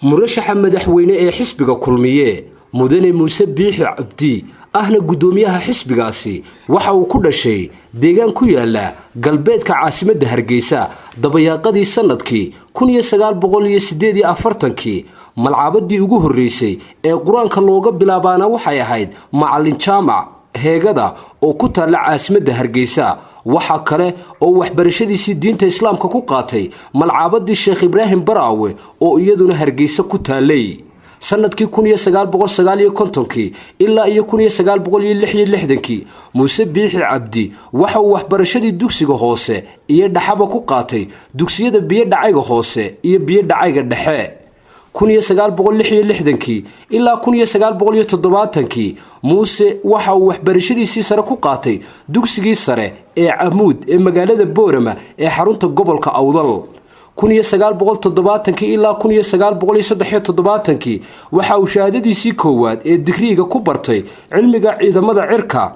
murashaxa madaxweyne ee xisbiga kulmiye mudane muuse biixi Cabdi ahna gudoomiyaha xisbigaasi waxa uu ku dhashay deegaan ku yaala galbeedka caasimadda Hargeysa dabayaaqadii sanadkii 1948 malcabadii ugu horeysay ee quraanka looga bilaabaana waxay ahayd macallin jaamac heegada oo ku taala caasimadda Hargeysa waxa kale oo waxbarashadiisii diinta islaamka ku qaatay malcabadii Sheekh Ibraahim Baraawe oo iyaduna Hargeysa ku taalay sanadkii 1959 ilaa 1966 muuse biixi Cabdi waxa uu waxbarashadii dugsiga hoose iyo dhaxaba ku qaatay dugsiyada biyo dhacayga hoose iyo biyo dhacayga dhexe 1966 ilaa 1970 muuse waxa uu waxbarashadiisii sare ku qaatay dugsigii sare ee Amuud ee magaalada Boorama ee xarunta gobolka Awdal 1970 ilaa 1973 waxa uu shahaadadiisii koowaad ee digriga ku bartay cilmiga ciidamada cirka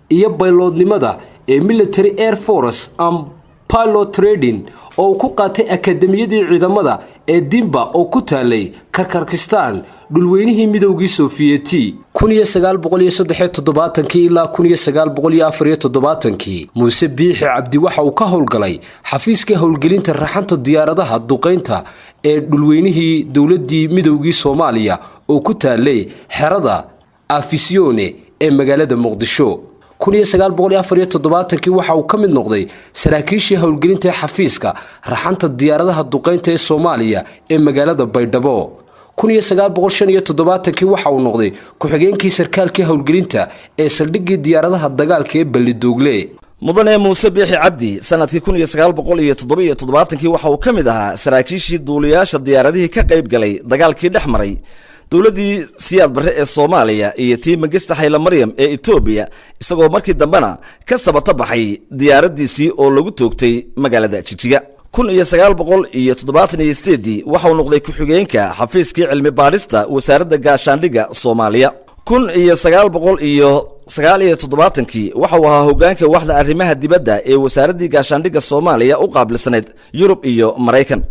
iyo bayloodnimada ee Military Air Force and Pilot Training oo ku qaatay akademiyadii ciidamada ee Dimba oo ku taalay Karkarkistan dhulweynihii midowgii Sofiyeeti 1973 ilaa 1974 muuse biixi Cabdi waxa uu ka howlgalay xafiiska howlgelinta raxanta diyaaradaha duqeynta ee dhulweynihii dawladii midowgii Soomaaliya oo ku taalay xerada Afisione ee magaalada Muqdisho 1974 waxa uu ka mid noqday saraakiishii howlgelinta xafiiska raxanta diyaaradaha duqeynta ee Soomaaliya ee magaalada Baydhabo 1975 waxa uu noqday ku-xigeenkii sarkaalkii howlgelinta ee saldhiggii diyaaradaha dagaalka ee Balidoogle mudane muuse biixi Cabdi sanadkii 1977 waxa uu ka mid ahaa saraakiishii duuliyaasha diyaaradihii ka qayb galay dagaalkii dhexmaray dawladii siyaad barre ee Soomaaliya iyo tii magista Hayla Maryam ee Itoobiya isagoo markii dambana ka sabata baxay diyaaradiisii oo lagu toogtay magaalada Jigjiga 1978 waxa uu noqday ku-xigeenka xafiiskii cilmi baadhista wasaaradda gaashaandhigga Soomaaliya 1979 waxa uu ahaa hoggaanka waxda arrimaha dibadda ee wasaaradda gaashaandhigga Soomaaliya u qaabilsaneed Yurub iyo Mareykan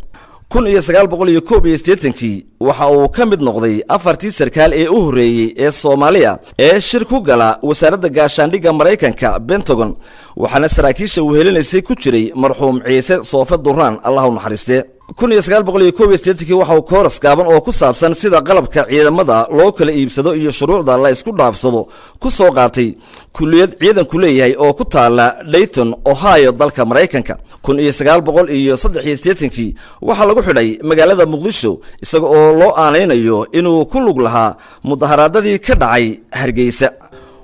1981 waxa uu ka mid noqday afartii sarkaal ee u horeeyay ee Soomaaliya ee shir ku gala wasaaradda gaashaandhigga Mareykanka Pentagon waxaana saraakiisha uu helinaysay ku jiray marxuum Ciise Soofe Duraan Allah u naxariiste 1981 waxa uu kooras gaaban oo ku saabsan sida qalabka ciidamada loo kala iibsado iyo shuruucda la isku dhaafsado ku soo qaatay kulliyad ciidanku leeyahay oo ku taala Dayton Ohio dalka Mareykanka 1983 waxa lagu xidhay magaalada Muqdisho isaga oo loo aaneynayo inuu ku lug lahaa mudaharaadadii ka dhacay Hargeysa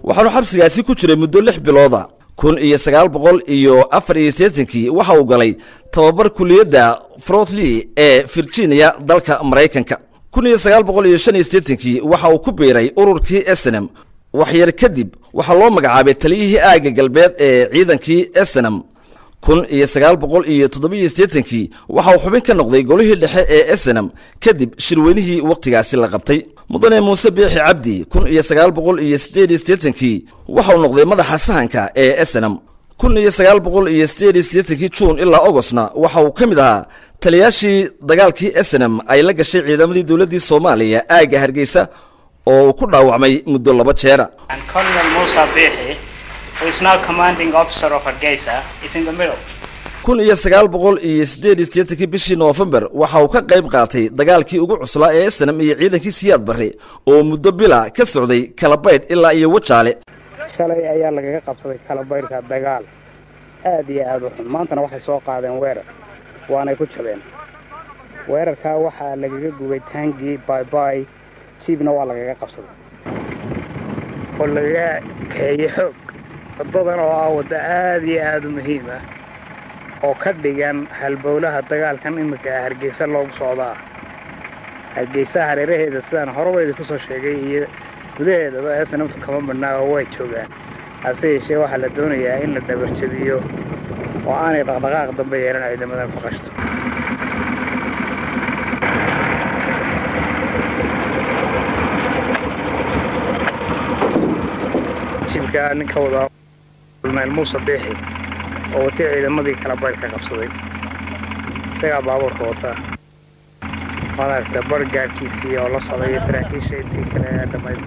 waxaanu xabsigaasi ku jiray muddo 6 bilooda 1984 waxa uu galay tababar kulliyadda Frotley ee Virginia dalka Mareykanka 1985 waxa uu ku biiray ururkii SNM waxyar kadib waxa loo magacaabay taliyihii aaga galbeed ee ciidankii SNM 1987 waxa uu xubin ka noqday golihii dhexe ee SNM kadib shirweynihii waqtigaasi la qabtay mudane muuse biixi Cabdi 1988 waxa uu noqday madaxa sahanka ee SNM 1988 June ilaa Augustna waxa uu ka mid ahaa taliyaashii dagaalkii SNM ay la gashay ciidamadii dawladda Soomaaliya aaga Hargeysa oo ku dhaawacmay muddo 2 jeer Colonel Muuse Biixi who is now commanding officer of Hargeysa is in the middle 1988 bishii November waxa uu ka qayb qaatay dagaalkii ugu cuslaa ee SNM iyo ciidankii siyaad barre oo muddo bila ka socday Kalabayd ilaa iyo Wajaale shalay ayaa lagaga qabsaday Kalabaydka dagaal aad iyo aad u xun maantana waxay soo qaadeen weerar waana ku jabeen weerarka waxa lagaga gubay taangi bye jiibna waa lagaga qabsaday oo laga kaeyay xoog waddadan oo ah wadda aad iyo aad u muhiim ah oo ka dhigan halbowlaha dagaalkan imika Hargeysa loogu socdaa Hargeysa hareeraheeda sidaan horeyba ku soo sheegay iyo gudaheeda SNMtu kama badnaa oo way joogaan hase yeeshee waxa la doonayaa in la dabarjabiyo oo aanay dhaqdhaqaaq dambe yeelan ciidamada faqashto jibka ninka wada Colonel Muuse Biixi oo watay ciidamadii kala bayrka qabsaday isagaa baabuurka wata maaragta bargaarkiisii oo la socday saraakiisha intii kale ee dhammayd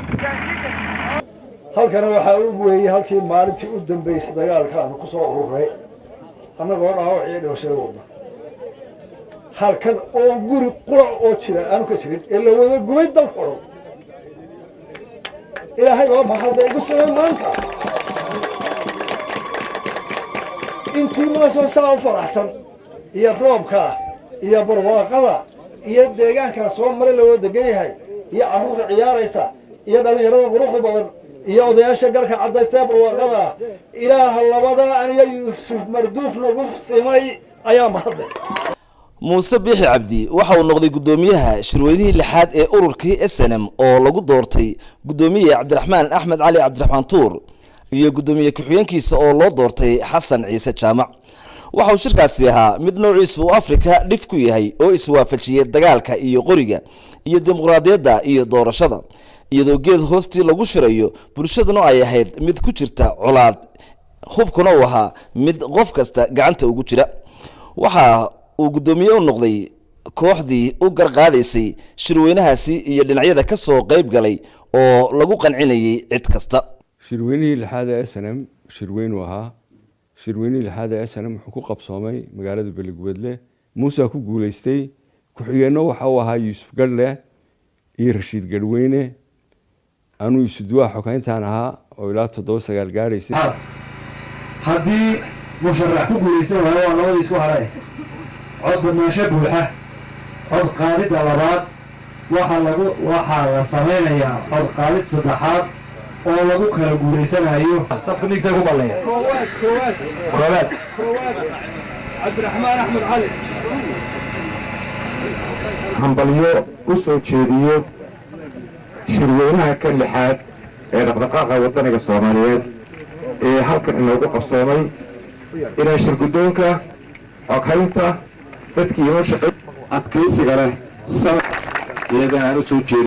halkana waxaa u weeyey halkii maalintii u dambeysay dagaalka aanu ku soo ururay annagoo dhaawacii dhawashada wadda halkan oo guri qurac oo jira aanu ka jirin ee la wada gubay dalka oo ilaahay waa mahadda igu soo maanta intii ma soo saa u faraxsan iyo roobka iyo barwaaqada iyo deegaanka soo maray la wada degan yahay iyo carruurta ciyaaraysa iyo dhalinyarada quruxda badan iyo odayaasha galka cadaystay barwaaqada ilaaha labada aniga Yuusuf Marduuf lagu simay ayaa mahadda muuse biixi cabdi waxa uu noqday gudoomiyaha shirweynihii lixaad ee ururkii SNM oo lagu doortay gudoomiye Cabdiraxmaan Axmed Cali Cabdiraxmaan Tuur iyo gudoomiye ku-xigeenkiisa oo loo doortay Xasan Ciise Jaamac waxa uu shirkaasi ahaa mid noociisu Afrika dhif ku yahay oo iswaafajiyay dagaalka iyo qoriga iyo dimuqraadiyadda iyo doorashada iyadoo geed hoostii lagu shirayo bulshaduna ay ahayd mid ku jirta colaad hubkuna uu ahaa mid qof kasta gacanta ugu jira waxa uu gudoomiye u noqday kooxdii u garqaadaysay shirweynahaasi iyo dhinacyada ka soo qayb galay oo lagu qancinayay cid kasta shirweynihii lixaad ee SNM shirweynu ahaa shirweynihii lixaad ee SNM wuxuu ku qabsoomay magaalada Beligweedle muuse ku guuleystey ku-xigeenno waxa uu ahaa Yuusuf Gadle iyo Rashiid Gadweyne anu isuduwa xokayntaan ahaa oo ilaa 7 gaaraysay haddii musharax ku guuleysan waayo waa labadii isku haray cod badnaansho buuxa cod qaadida labaad waxaa la samaynayaa cod qaadid saddexaad oo lagu kala guuleysanayo safka nigta ku balay koowaad Cabdiraxmaan Axmed Cali hambalyo u soo jeediyo shirweynaha ka lixaad ee dhaqdhaqaaqa wadaniga Soomaaliyeed ee halkan inoogu qabsoomay inay shirgudoonka xoghaynta dadkii inoo shaqeeyay adkaysiga leh iyagana u soo jeediyo